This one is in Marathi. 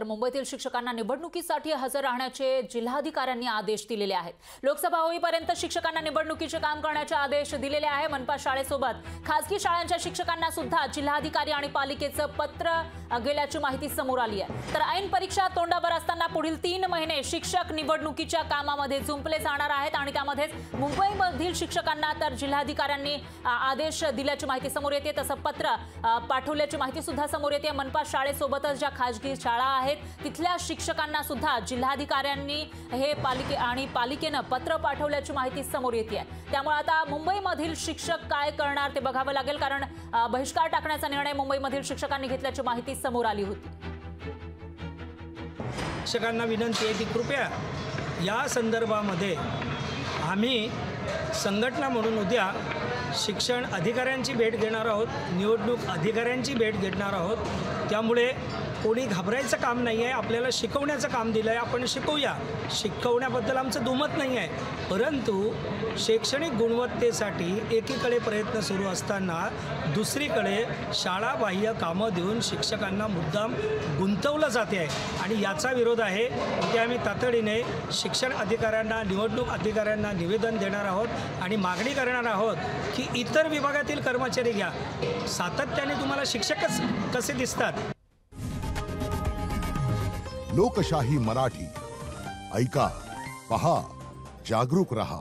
मुंबईतील शिक्षकांना निवडणुकीसाठी हजर राहण्याचे जिल्हाधिकाऱ्यांनी आदेश दिलेले आहेत। लोकसभा होईपर्यंत शिक्षकांना निवडणुकीचे काम करण्याचे आदेश दिलेले आहे। मनपा शाळेसोबत खासगी शाळांच्या शिक्षकांना सुद्धा जिल्हाधिकारी आणि पालिकेचं पत्र गेल्याची माहिती समोर आली आहे। तर ऐन परीक्षा तोंडावर असताना पुढील 3 महिने शिक्षक निवडणुकीच्या कामामध्ये जुंपले जाणार आहेत आणि त्यामध्ये मुंबईमधील शिक्षकांना तर जिल्हाधिकाऱ्यांनी आदेश दिल्याची माहिती समोर येते। तसं पत्र पाठवल्याची माहिती सुद्धा समोर येते। मनपा शाळेसोबतच ज्या खासगी शाळा तिथल्या शिक्षकांना सुद्धा जिल्हाधिकाऱ्यांनी हे पालिकेने पत्र पाठवल्याची माहिती समोर येते। त्यामुळे आता मुंबईमधील शिक्षक काय करणार ते बघावं लागेल, कारण बहिष्कार टाकण्याचा निर्णय मुंबईमधील शिक्षकांनी घेतल्याची माहिती समोर आली होती। शिक्षकांना विनंती आहे की कृपया या संदर्भामध्ये आम्ही संघटना म्हणून उद्या शिक्षण अधिकाऱ्यांची भेट घेणार आहोत, निवडणूक अधिकाऱ्यांची भेट घेणार आहोत। त्यामुळे कोणी घाबरायचं काम नाही आहे। आपल्याला शिकवण्याचं काम दिलं आहे, आपण शिकवूया। शिकवण्याबद्दल आमचं दुमत नाही आहे, परंतु शैक्षणिक गुणवत्तेसाठी एकीकडे प्रयत्न सुरू असताना दुसरीकडे शाळाबाह्य कामं देऊन शिक्षकांना मुद्दाम गुंतवलं जाते आहे आणि याचा विरोध आहे। उद्या आम्ही तातडीने शिक्षण अधिकाऱ्यांना, निवडणूक अधिकाऱ्यांना निवेदन देणार आहोत आणि मागणी करणार आहोत की इतर विभागातील कर्मचारी घ्या, सातत्याने तुम्हाला शिक्षकच कसे दिसतात। लोकशाही मराठी ऐका, पहा, जागरूक रहा।